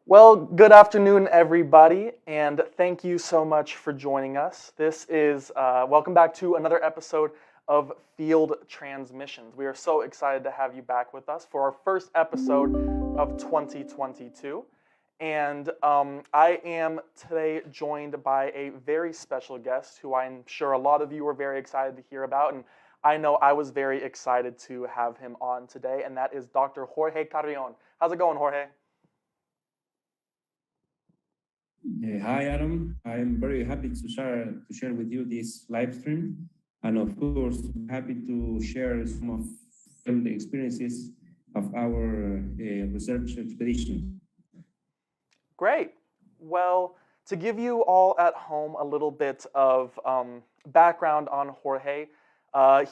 Well, good afternoon, everybody, and thank you so much for joining us. This is welcome back to another episode of Field Transmissions. We are so excited to have you back with us for our first episode of 2022. And I am today joined by a very special guest who I'm sure a lot of you are very excited to hear about, and I know I was very excited to have him on today, and that is Dr. Jorge Carrión. How's it going, Jorge? Hi, Adam. I'm very happy to share with you this live stream, and of course, happy to share some of the experiences of our research expedition. Great. Well, to give you all at home a little bit of background on Jorge,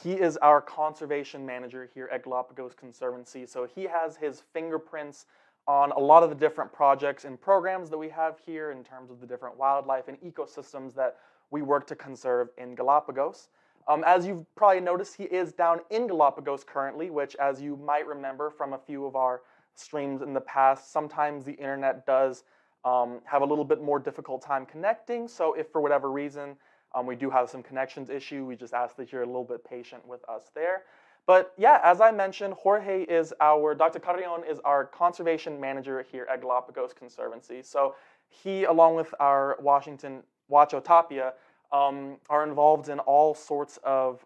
he is our conservation manager here at Galápagos Conservancy. So he has his fingerprints on a lot of the different projects and programs that we have here in terms of the different wildlife and ecosystems that we work to conserve in Galapagos. As you've probably noticed, he is down in Galapagos currently, which, as you might remember from a few of our streams in the past, sometimes the internet does have a little bit more difficult time connecting. So if for whatever reason we do have some connections issue, we just ask that you're a little bit patient with us there. But yeah, as I mentioned, Dr. Carrión is our conservation manager here at Galápagos Conservancy. So he, along with our Washington Watchotapia, are involved in all sorts of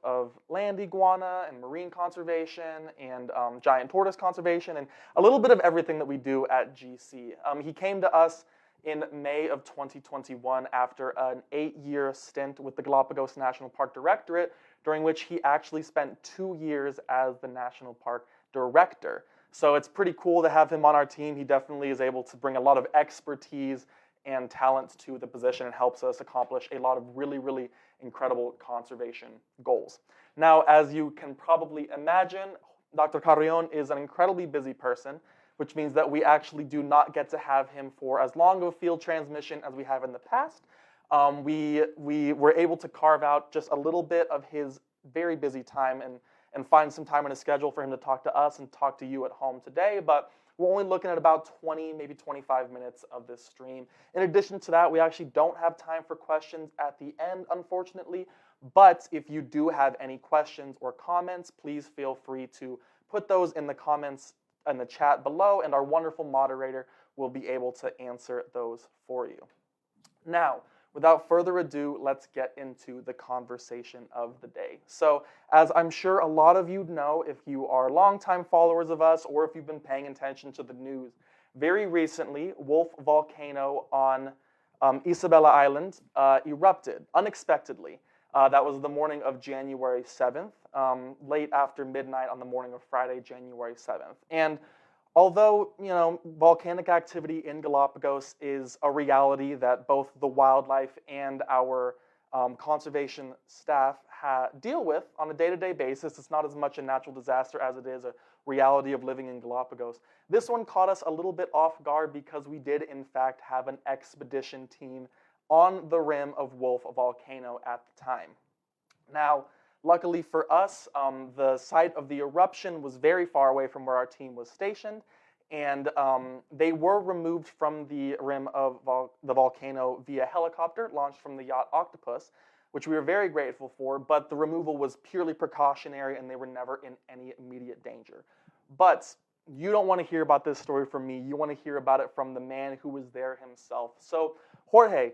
land iguana and marine conservation and giant tortoise conservation and a little bit of everything that we do at GC. He came to us in May of 2021 after an 8-year stint with the Galapagos National Park Directorate, during which he actually spent 2 years as the National Park Director. So it's pretty cool to have him on our team. He definitely is able to bring a lot of expertise and talent to the position and helps us accomplish a lot of really, really incredible conservation goals. Now, as you can probably imagine, Dr. Carrión is an incredibly busy person, which means that we actually do not get to have him for as long of a field transmission as we have in the past. We were able to carve out just a little bit of his very busy time and find some time in his schedule for him to talk to us and talk to you at home today, but we're only looking at about 20, maybe 25 minutes of this stream. In addition to that, we actually don't have time for questions at the end, unfortunately, but if you do have any questions or comments, please feel free to put those in the comments in the chat below, and our wonderful moderator will be able to answer those for you. Now, without further ado, let's get into the conversation of the day. So, as I'm sure a lot of you know, if you are longtime followers of us or if you've been paying attention to the news, very recently, Wolf Volcano on Isabela Island erupted unexpectedly. That was the morning of January 7th, late after midnight on the morning of Friday, January 7th. And although, volcanic activity in Galapagos is a reality that both the wildlife and our conservation staff deal with on a day-to-day basis, it's not as much a natural disaster as it is a reality of living in Galapagos. This one caught us a little bit off guard because we did, in fact, have an expedition team on the rim of Wolf Volcano at the time. Now, luckily for us, the site of the eruption was very far away from where our team was stationed, and they were removed from the rim of the volcano via helicopter launched from the yacht Octopus, which we were very grateful for, but the removal was purely precautionary and they were never in any immediate danger. But you don't want to hear about this story from me, you want to hear about it from the man who was there himself. So, Jorge,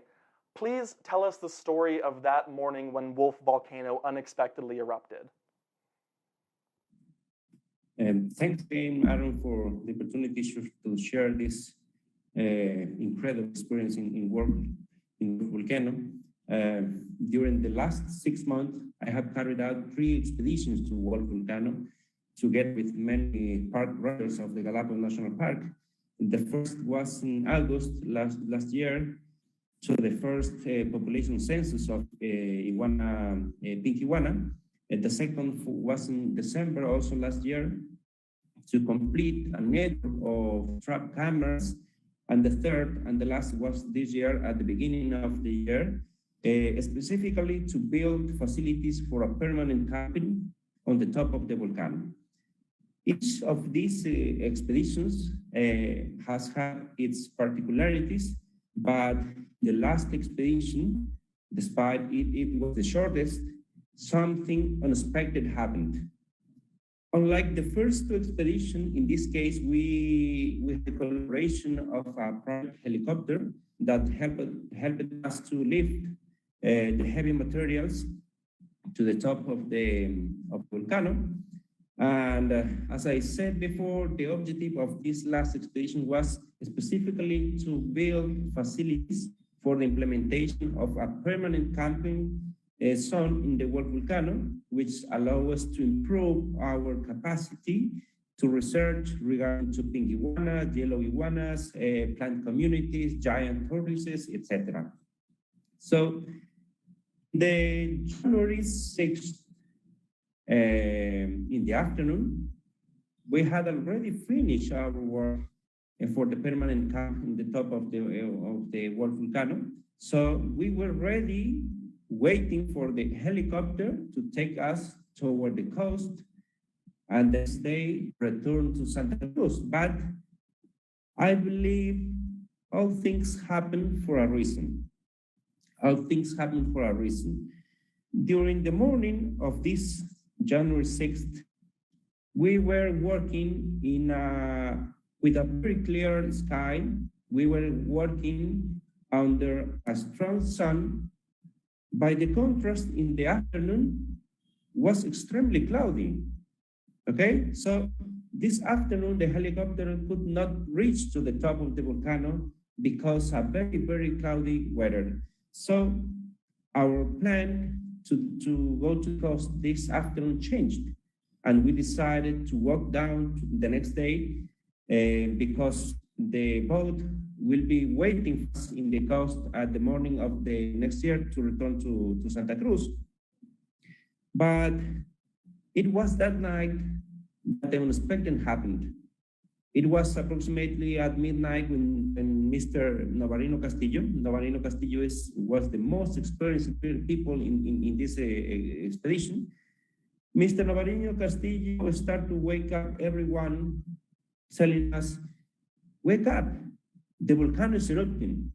please tell us the story of that morning when Wolf Volcano unexpectedly erupted. Thanks again, Aaron, for the opportunity to share this incredible experience in work in Wolf Volcano. During the last 6 months, I have carried out 3 expeditions to Wolf Volcano together with many park rangers of the Galápagos National Park. The first was in August last year, to the first population census of pink iguana. And the second was in December also last year to complete a network of trap cameras. And the third and the last was this year at the beginning of the year, specifically to build facilities for a permanent camping on the top of the volcano. Each of these expeditions has had its particularities, but the last expedition, despite it was the shortest, something unexpected happened. Unlike the first two expeditions, in this case, we had the collaboration of a private helicopter that helped us to lift the heavy materials to the top of the volcano. And as I said before, the objective of this last expedition was specifically to build facilities for the implementation of a permanent camping zone in the Wolf Volcano, which allow us to improve our capacity to research regarding to pink iguanas, yellow iguanas, plant communities, giant tortoises, etc. So the January 6th, in the afternoon, we had already finished our work for the permanent camp in the top of the Wolf Volcano. So we were ready, waiting for the helicopter to take us toward the coast and the next day return to Santa Cruz. But I believe all things happen for a reason. All things happen for a reason. During the morning of this January 6th, we were working with a very clear sky. We were working under a strong sun. By the contrast, in the afternoon was extremely cloudy. Okay, so this afternoon the helicopter could not reach to the top of the volcano because of very, very cloudy weather. So our plan to go to the coast this afternoon changed, and we decided to walk down the next day because the boat will be waiting for us in the coast at the morning of the next year to return to Santa Cruz. But it was that night that the unexpected happened. It was approximately at midnight when Mr. Novarino Castillo was the most experienced people in this expedition. Mr. Novarino Castillo started to wake up everyone, telling us, wake up, the volcano is erupting,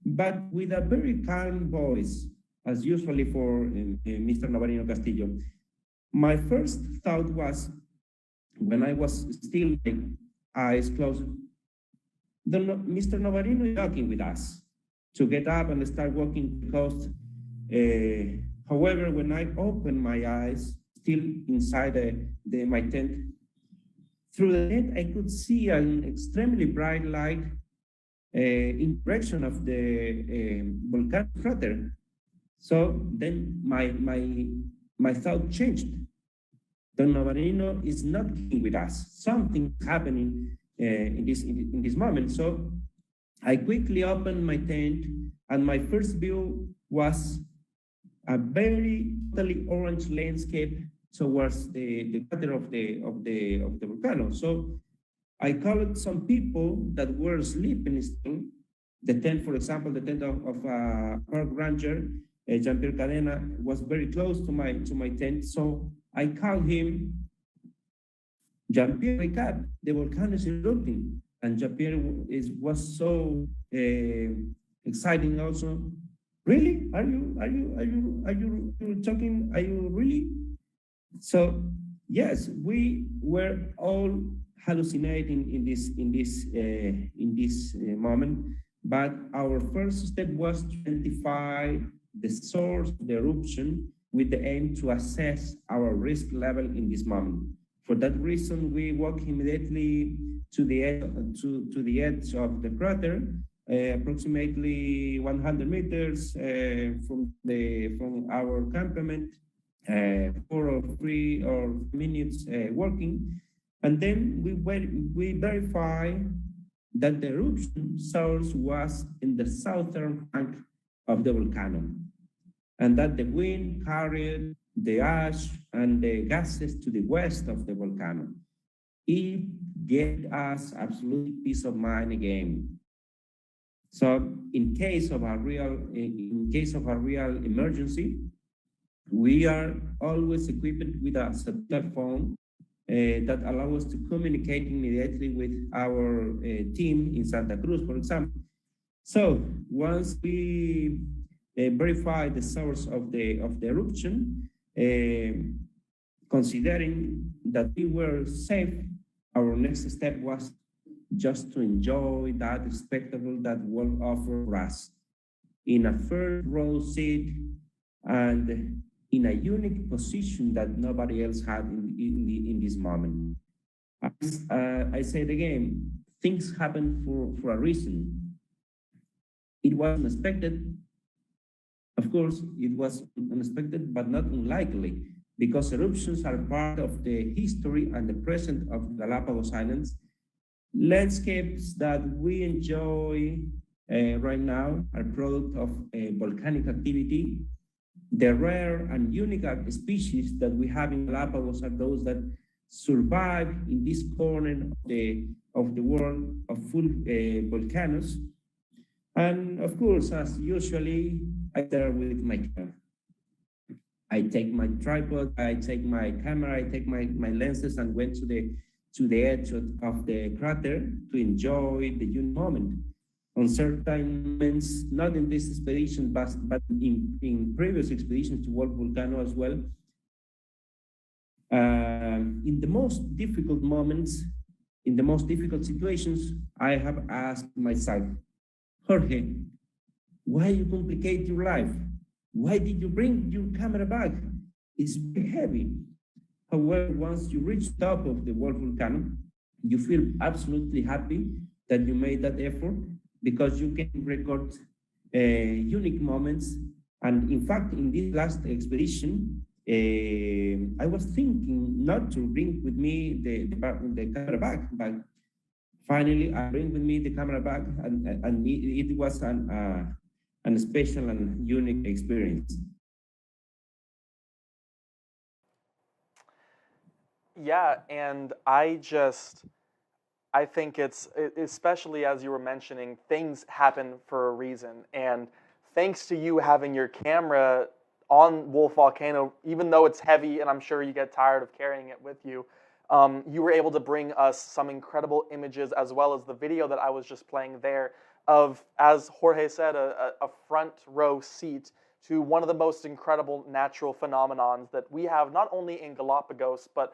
but with a very calm voice, as usually for Mr. Novarino Castillo. My first thought was, when I was still like, eyes closed, Mr. Novarino is talking with us to get up and start walking the coast. However, when I opened my eyes, still inside my tent, through the tent, I could see an extremely bright light in direction of the volcanic crater. So then my thought changed. Don Novarino is not with us. Something happening in this moment. So I quickly opened my tent, and my first view was a very totally orange landscape towards the crater of the volcano. So I called some people that were sleeping still. The tent, for example, the tent of park ranger, Jean-Pierre Cadena, was very close to my tent. So I called him, Jean-Pierre, wake up, the volcano is erupting. And Jean-Pierre was so exciting also. Really? Are you talking? Are you really? So yes, we were all hallucinating in this moment. But our first step was to identify the source of the eruption with the aim to assess our risk level in this moment. For that reason, we walked immediately to the edge of the crater, approximately 100 meters from our campment, 4 or 3 or minutes walking, and then we verify that the eruption source was in the southern flank of the volcano, and that the wind carried the ash and the gases to the west of the volcano. It gave us absolute peace of mind again. So in case of a real emergency, we are always equipped with a satellite phone that allow us to communicate immediately with our team in Santa Cruz, for example. So once we verify the source of the eruption, considering that we were safe, our next step was just to enjoy that spectacle that Wolf offered us in a first row seat and in a unique position that nobody else had in this moment. I said again, things happen for a reason. It was unexpected. Of course, it was unexpected, but not unlikely, because eruptions are part of the history and the present of Galapagos Islands. Landscapes that we enjoy right now are product of volcanic activity. The rare and unique species that we have in Galapagos are those that survive in this corner of the world of full volcanoes. And of course, as usually, I start with my camera. I take my tripod, I take my camera, I take my lenses and went to the edge of the crater to enjoy the unique moment. On certain moments, not in this expedition, but in previous expeditions to Wolf Volcano as well, in the most difficult moments, in the most difficult situations, I have asked myself, Jorge, why you complicate your life? Why did you bring your camera back? It's very heavy. However, once you reach the top of the Wolf Volcano, you feel absolutely happy that you made that effort, because you can record unique moments. And in fact, in this last expedition, I was thinking not to bring with me the camera back, but finally I bring with me the camera back, and it was an special and unique experience. Yeah, and I think it's, especially as you were mentioning, things happen for a reason. And thanks to you having your camera on Wolf Volcano, even though it's heavy and I'm sure you get tired of carrying it with you, you were able to bring us some incredible images, as well as the video that I was just playing there of, as Jorge said, a front row seat to one of the most incredible natural phenomenons that we have, not only in Galapagos, but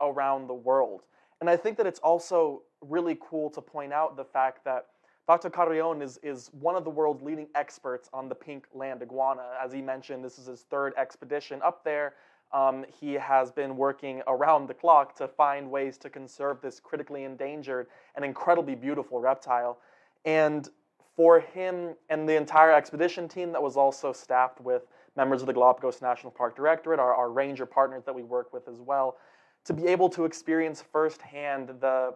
around the world. And I think that it's also really cool to point out the fact that Dr. Carrión is one of the world's leading experts on the Pink Land Iguana. As he mentioned, this is his third expedition up there. He has been working around the clock to find ways to conserve this critically endangered and incredibly beautiful reptile. And for him and the entire expedition team that was also staffed with members of the Galapagos National Park Directorate, our ranger partners that we work with as well, to be able to experience firsthand the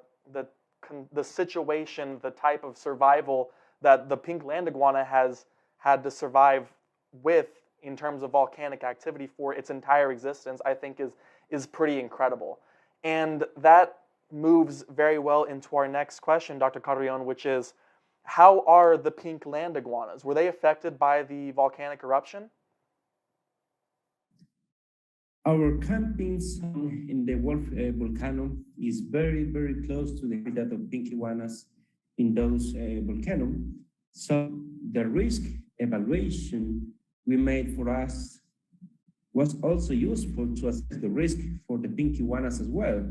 situation, the type of survival that the Pink Land Iguana has had to survive with in terms of volcanic activity for its entire existence, I think is pretty incredible. And that moves very well into our next question, Dr. Carrión, which is, how are the Pink Land Iguanas? Were they affected by the volcanic eruption? Our camping zone in the Wolf Volcano is very, very close to the habitat of pink iguanas in those volcanoes. So the risk evaluation we made for us was also useful to assess the risk for the pink iguanas as well,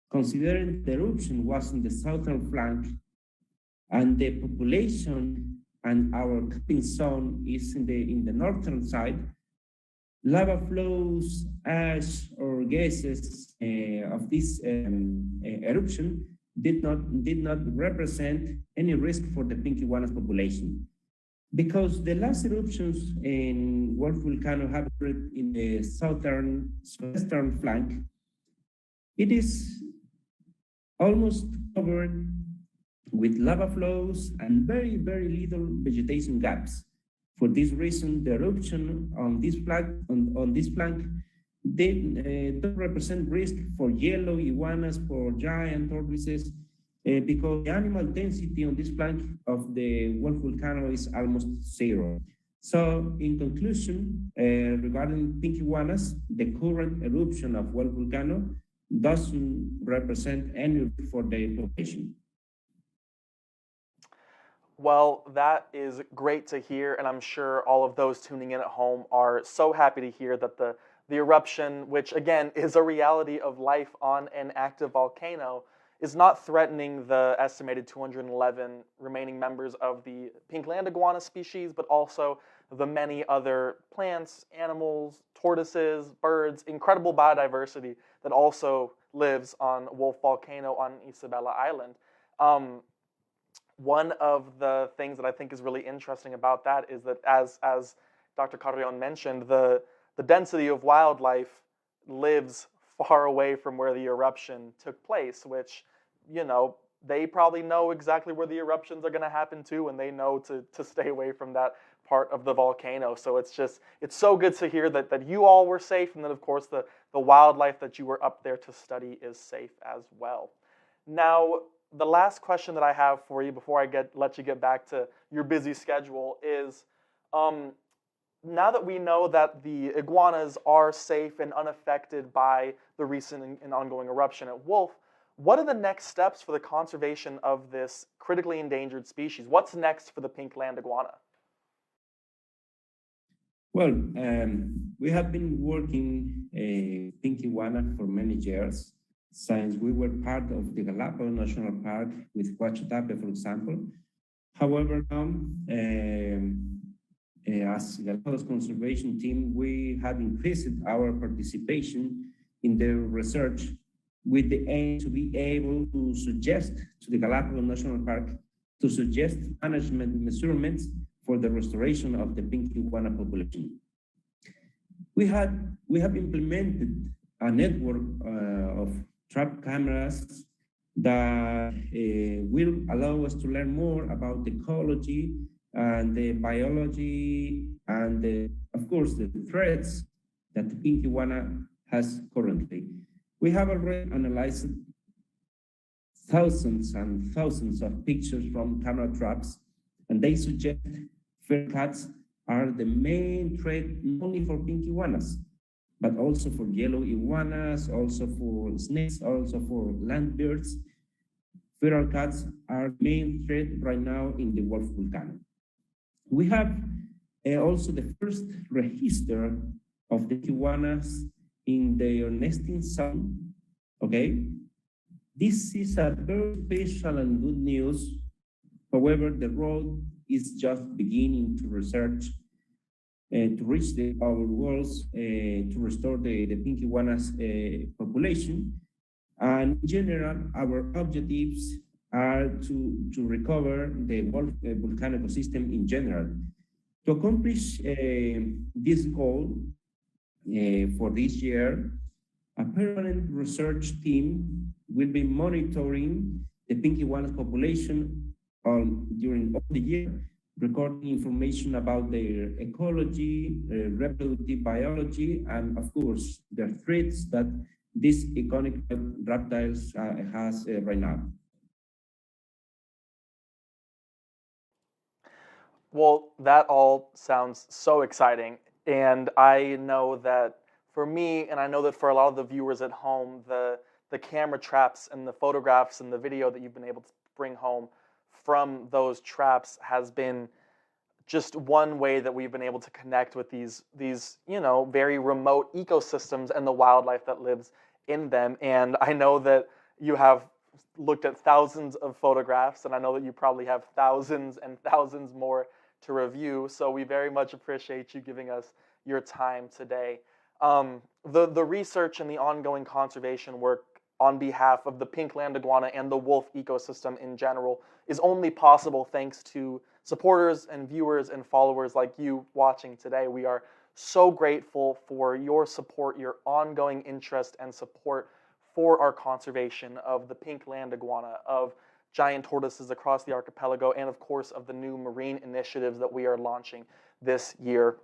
considering the eruption was in the southern flank and the population and our camping zone is in the northern side. Lava flows, ash, or gases of this eruption did not represent any risk for the pink iguanas population, because the last eruptions in Wolf Volcano happened in the southwestern flank. It is almost covered with lava flows and very, very little vegetation gaps. For this reason, the eruption on this flank, they don't represent risk for yellow iguanas, for giant tortoises, because the animal density on this flank of the Wolf Volcano is almost zero. So in conclusion, regarding pink iguanas, the current eruption of Wolf Volcano doesn't represent any risk for their population. Well, that is great to hear, and I'm sure all of those tuning in at home are so happy to hear that the eruption, which again is a reality of life on an active volcano, is not threatening the estimated 211 remaining members of the Pink Land Iguana species, but also the many other plants, animals, tortoises, birds, incredible biodiversity that also lives on Wolf Volcano on Isabela Island. One of the things that I think is really interesting about that is that, as Dr. Carrión mentioned, the density of wildlife lives far away from where the eruption took place, which, you know, they probably know exactly where the eruptions are going to happen too, and they know to stay away from that part of the volcano. So it's so good to hear that you all were safe, and that, of course, the wildlife that you were up there to study is safe as well. Now, the last question that I have for you before I let you get back to your busy schedule is, now that we know that the iguanas are safe and unaffected by the recent and ongoing eruption at Wolf, what are the next steps for the conservation of this critically endangered species? What's next for the Pink Land Iguana? Well, we have been working Pink Iguana for many years, since we were part of the Galápagos National Park with Huachotape, for example. However, now, as Galápagos Conservation Team, we have increased our participation in the research with the aim to be able to suggest to the Galápagos National Park to suggest management measurements for the restoration of the pink iguana population. We have implemented a network of trap cameras that will allow us to learn more about the ecology and the biology and of course the threats that the pink iguana has currently. We have already analyzed thousands and thousands of pictures from camera traps, and they suggest fur cats are the main threat not only for pink iguanas, but also for yellow iguanas, also for snakes, also for land birds. Feral cats are the main threat right now in the Wolf Volcano. We have also the first register of the iguanas in their nesting zone, okay? This is a very special and good news. However, the road is just beginning to research to reach our goals to restore the pink iguanas population. And in general, our objectives are to recover the Wolf volcano ecosystem in general. To accomplish this goal for this year, a permanent research team will be monitoring the pink iguanas population during all the year, recording information about their ecology, reproductive biology, and of course, the threats that these iconic reptiles has right now. Well, that all sounds so exciting. And I know that for me, and I know that for a lot of the viewers at home, the camera traps and the photographs and the video that you've been able to bring home from those traps has been just one way that we've been able to connect with these very remote ecosystems and the wildlife that lives in them. And I know that you have looked at thousands of photographs, and I know that you probably have thousands and thousands more to review. So we very much appreciate you giving us your time today. The research and the ongoing conservation work on behalf of the Pink Land Iguana and the wolf ecosystem in general is only possible thanks to supporters and viewers and followers like you watching today. We are so grateful for your support, your ongoing interest and support for our conservation of the Pink Land Iguana, of giant tortoises across the archipelago, and of course of the new marine initiatives that we are launching this year.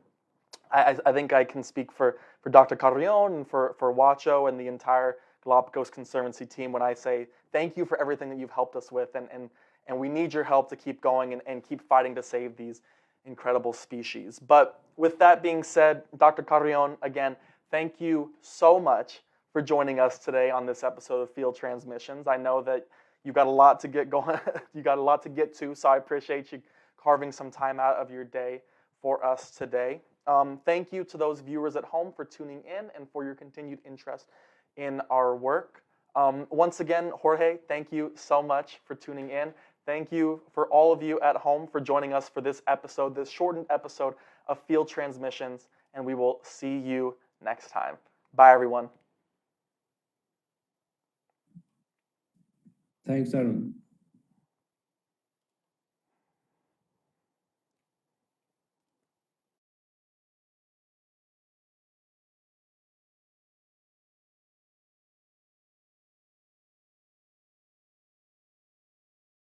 I think I can speak for Dr. Carrión and for Huacho and the entire Galápagos Conservancy team when I say thank you for everything that you've helped us with, and we need your help to keep going and keep fighting to save these incredible species. But with that being said, Dr. Carrión, again, thank you so much for joining us today on this episode of Field Transmissions. I know that you got a lot to get going. You got a lot to get to, so I appreciate you carving some time out of your day for us today. Thank you to those viewers at home for tuning in and for your continued interest in our work. Once again, Jorge, thank you so much for tuning in. Thank you for all of you at home for joining us for this episode, this shortened episode of Field Transmissions, and we will see you next time. Bye, everyone. Thanks, Aaron.